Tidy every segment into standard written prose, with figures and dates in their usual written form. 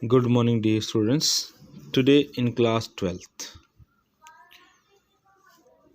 Good morning, dear students. Today in class 12th,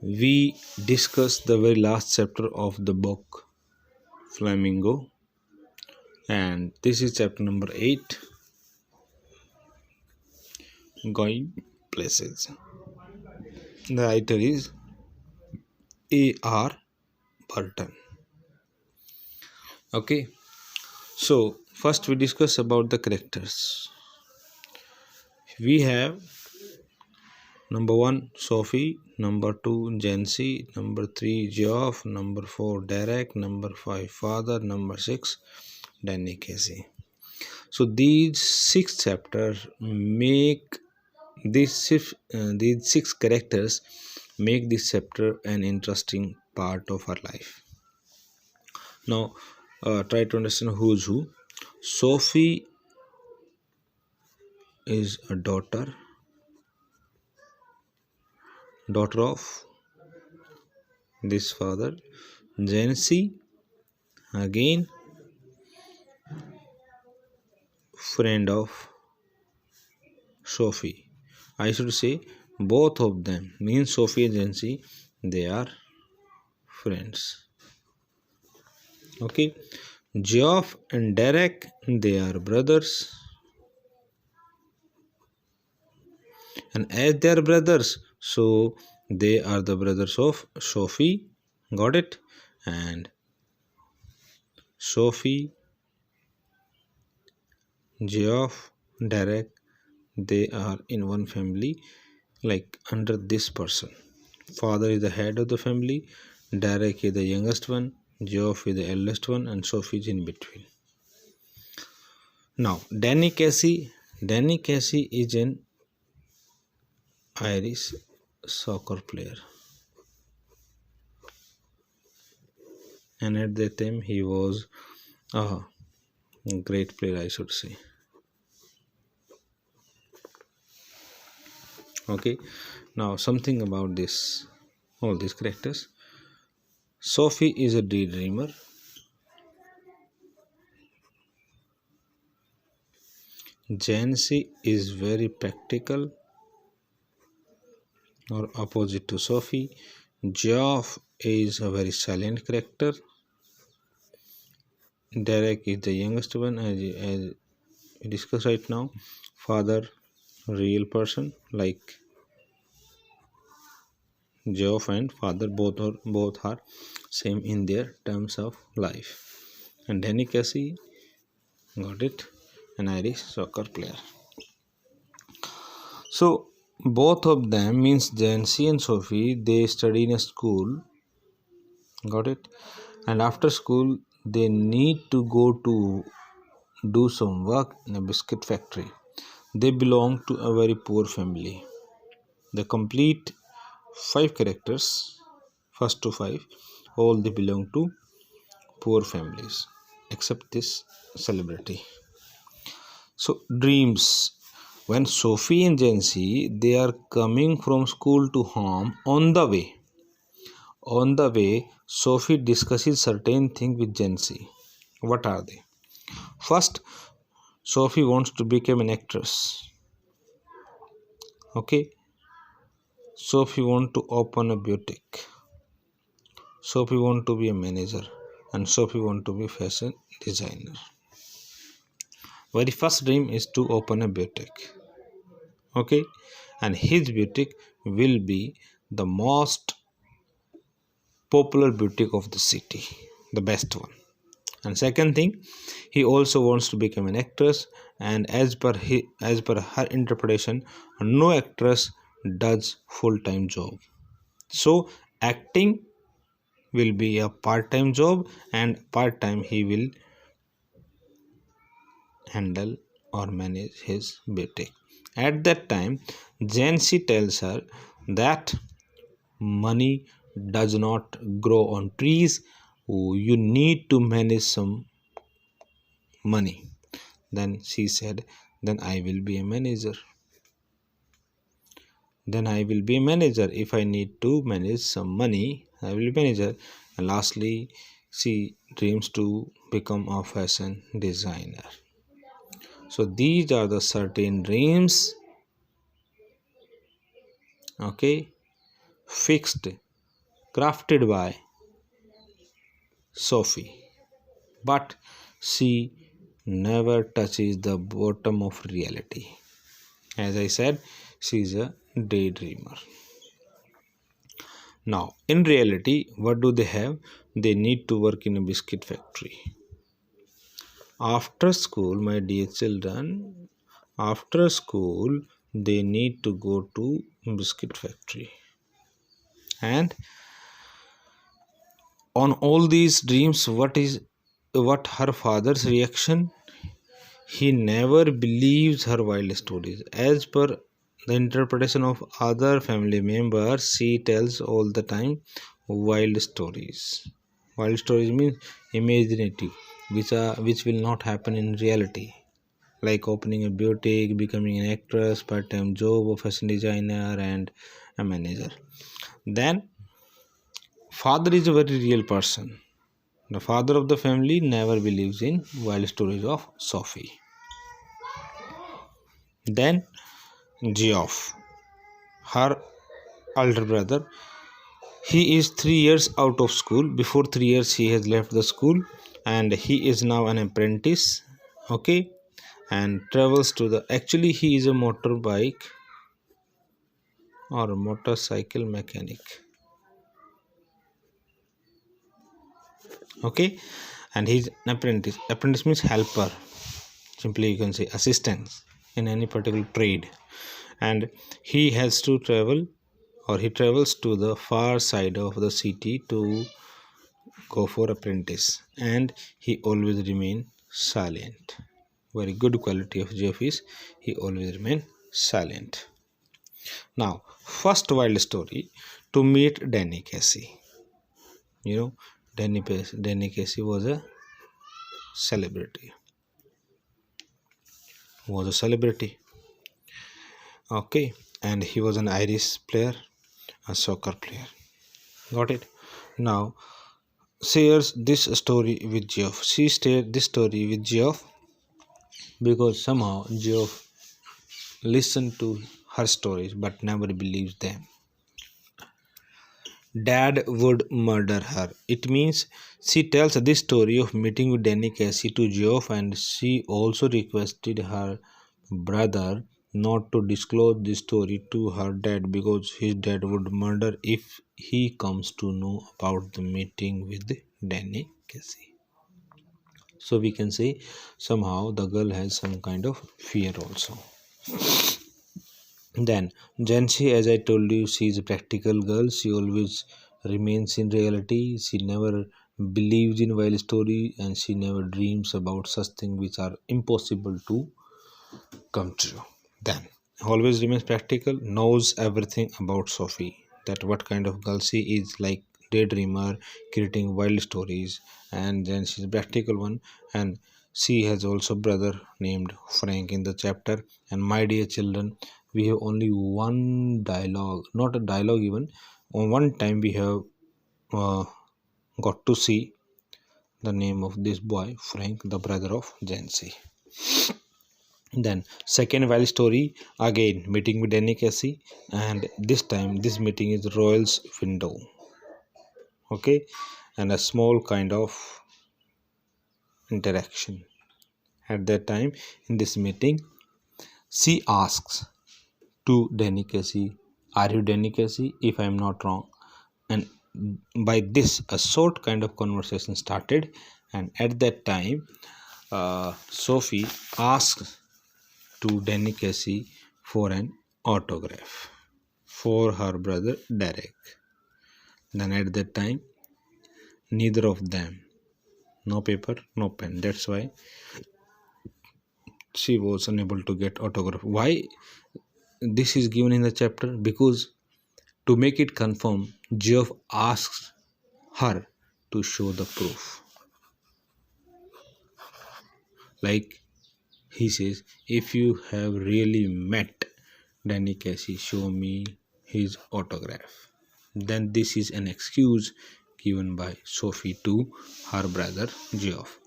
we discuss the very last chapter of the book Flamingo, and this is chapter number 8, Going Places. The writer is A.R. Burton. Okay, so first we discuss about the characters. We have number 1 Sophie, number 2 Jancy, number 3 Geoff, number 4 Derek, number 5 Father, number 6 Danny Casey. So these six chapters make these six characters make this chapter an interesting part of our life. Now, try to understand who's who. Sophie is a daughter of this father. Jancy, again, friend of Sophie. I should say both of them means Sophie and Jancy, they are friends. Okay, Geoff and Derek, they are brothers, and as they are brothers, so they are the brothers of Sophie. Got it? And Sophie, Geoff, Derek, they are in one family, like under this person. Father is the head of the family, Derek is the youngest one, Geoff is the eldest one, and Sophie is in between. Now, Danny Casey is an Irish soccer player, and at that time he was a great player, I should say. Okay, now something about all these characters. Sophie is a daydreamer. Jancy is very practical, or opposite to Sophie. Geoff is a very silent character. Derek is the youngest one, as we discussed right now. Father, real person, like Geoff and father, both are same in their terms of life. And Danny Casey, got it, an Irish soccer player. So both of them means Jancy and Sophie, they study in a school, got it, and after school they need to go to do some work in a biscuit factory. They belong to a very poor family. The complete five characters, first to five, all they belong to poor families, except this celebrity. So dreams. When Sophie and Jancy, they are coming from school to home, on the way, Sophie discusses certain things with Jancy. What are they? First, Sophie wants to become an actress. Okay. Sophie wants to open a boutique. Sophie wants to be a manager, and Sophie wants to be a fashion designer. Very first dream is to open a boutique. Okay, and his boutique will be the most popular boutique of the city, the best one. And second thing, he also wants to become an actress, and as per her interpretation, no actress does full-time job. So acting will be a part-time job, and part-time he will handle or manage his boutique. At that time, Jancy tells her that money does not grow on trees. You need to manage some money. Then she said, then I will be a manager. If I need to manage some money, I will be manager. And lastly, she dreams to become a fashion designer. So these are the certain dreams, okay, fixed, crafted by Sophie, but she never touches the bottom of reality. As I said, she is a daydreamer. Now, in reality, what do they have? They need to work in a biscuit factory. After school, my dear children, after school, they need to go to biscuit factory. And on all these dreams, what her father's reaction? He never believes her wild stories. As per the interpretation of other family members, she tells all the time wild stories. Wild stories means imaginative, which will not happen in reality, like opening a boutique, becoming an actress, part-time job, a fashion designer, and a manager. Then, father is a very real person. The father of the family never believes in wild stories of Sophie. Then Geoff, her elder brother, he is 3 years out of school. Before 3 years, he has left the school, and he is now an apprentice. Okay, and travels to the. Actually, he is a motorbike or a motorcycle mechanic. Okay, and he's an apprentice. Apprentice means helper. Simply, you can say assistant in any particular trade, and he has to travel or he travels to the far side of the city to go for apprentice, and he always remain silent. Very good quality of Jeff is he always remain silent. Now, first wild story to meet Danny Casey. You know, Danny Casey was a celebrity. Was a celebrity. Okay, and he was an Irish player, a soccer player. Got it? Now, shares this story with Geoff. She shared this story with Geoff because somehow Geoff listened to her stories but never believes them. Dad would murder her. It means she tells this story of meeting with Danny Casey to Geoff, and she also requested her brother not to disclose this story to her dad because his dad would murder if he comes to know about the meeting with Danny Casey. So we can say somehow the girl has some kind of fear also. Then Jansi, as I told you, she is a practical girl. She always remains in reality. She never believes in wild story, and she never dreams about such things which are impossible to come true. Then always remains practical, knows everything about Sophie. That what kind of girl she is, like daydreamer, creating wild stories, and then she's a practical one. And she has also brother named Frank in the chapter. And my dear children, we have only one dialogue, not a dialogue even. On one time we have uh, got to see the name of this boy, Frank, the brother of Jancy. Then second wild story, again meeting with Danny Casey, and this time this meeting is Royal's window. Okay, and a small kind of interaction. At that time in this meeting, she asks to Danny Casey, "Are you Danny Casey? If I am not wrong." And by this, a short kind of conversation started, and at that time, Sophie asks to Danny Casey for an autograph for her brother Derek. Then at that time, neither of them, no paper, no pen. That's why she was unable to get autograph. Why this is given in the chapter? Because to make it confirm, Geoff asks her to show the proof. Like he says, if you have really met Danny Casey, show me his autograph. Then this is an excuse given by Sophie to her brother Geoff.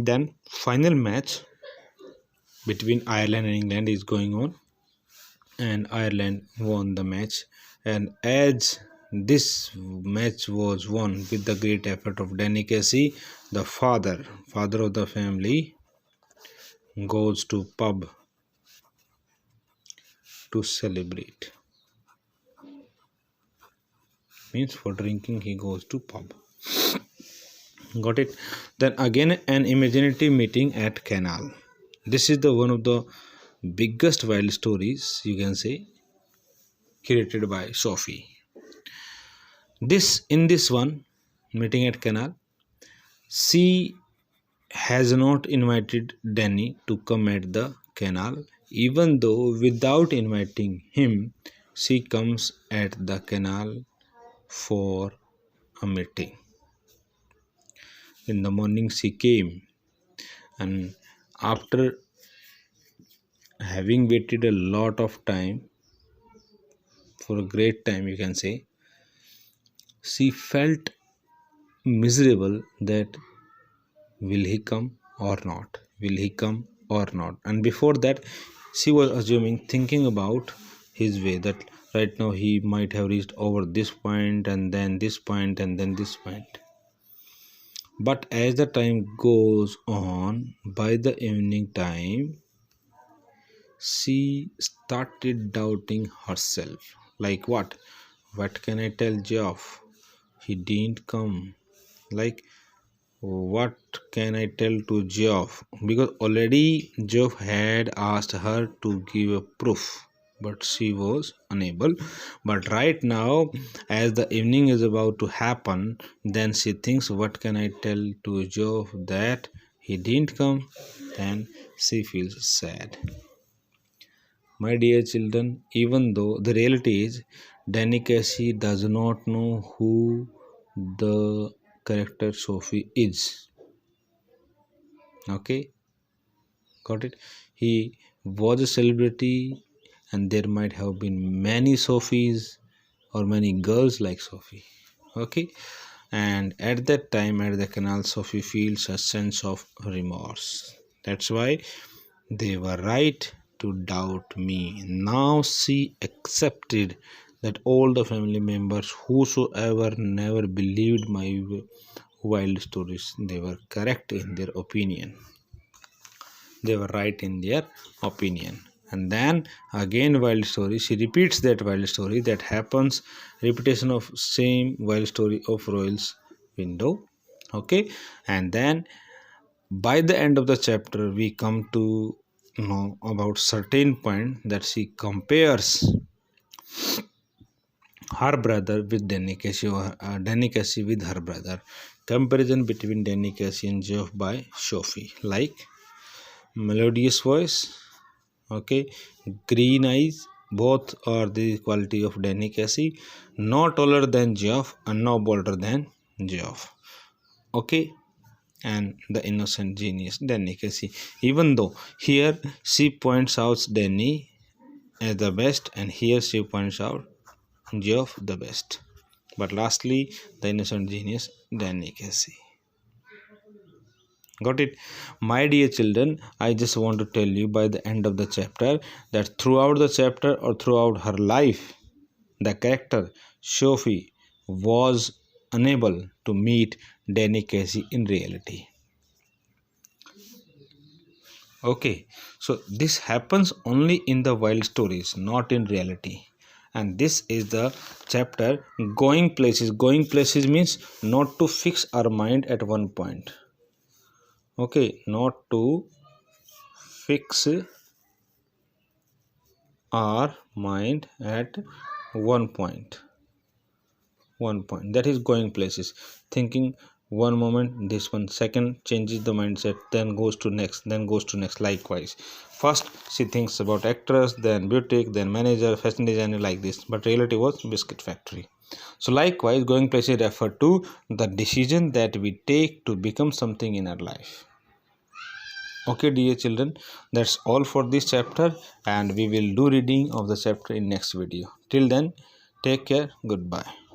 Then final match between Ireland and England is going on, and Ireland won the match. And as this match was won with the great effort of Danny Casey, the father of the family, goes to pub to celebrate. Means for drinking he goes to pub. Got it? Then again an imaginative meeting at canal. This is the one of the biggest wild stories, you can say, created by Sophie. In this one meeting at canal, she has not invited Danny to come at the canal, even though without inviting him, she comes at the canal for a meeting. In the morning, she came, and after having waited a lot of time, for a great time, you can say, she felt miserable that will he come or not? Will he come or not? And before that, she was assuming, thinking about his way, that right now he might have reached over this point and then this point and then this point. But as the time goes on, by the evening time, she started doubting herself. Like what? What can I tell Geoff? He didn't come. Like, what can I tell to Geoff? Because already Geoff had asked her to give a proof, but she was unable. But right now, as the evening is about to happen, then she thinks, what can I tell to Geoff that he didn't come? Then she feels sad. My dear children, even though the reality is Danny Casey does not know who the character Sophie is. Okay, got it? He was a celebrity, and there might have been many Sophies or many girls like Sophie. Okay, and at that time at the canal, Sophie feels a sense of remorse. That's why they were right to doubt me. Now she accepted that all the family members, whosoever never believed my wild stories, they were correct in their opinion. They were right in their opinion. And then again wild story, she repeats that wild story. That happens, repetition of same wild story of Royal's window. Okay, and then by the end of the chapter we come to know about certain point that she compares her brother with Danny Casey, or Danny Casey with her brother. Comparison between Danny Casey and Geoff by Sophie. Like melodious voice, okay, green eyes, both are the quality of Danny Casey. No taller than Geoff and no bolder than Geoff. Okay, and the innocent genius Danny Casey. Even though here she points out Danny as the best, and here she points out Geoff the best. But lastly, the innocent genius Danny Casey. Got it? My dear children, I just want to tell you by the end of the chapter that throughout the chapter or throughout her life, the character Sophie was unable to meet Danny Casey in reality. Okay, so this happens only in the wild stories, not in reality. And this is the chapter going places. Going places means not to fix our mind at one point. Okay, not to fix our mind at one point. That is going places. Thinking one moment, this one second changes the mindset, then goes to next, likewise. First she thinks about actress, then boutique, then manager, fashion designer, like this, but reality was biscuit factory. So likewise, going places refer to the decision that we take to become something in our life. Okay, dear children, that's all for this chapter, and we will do reading of the chapter in next video. Till then, take care. Goodbye.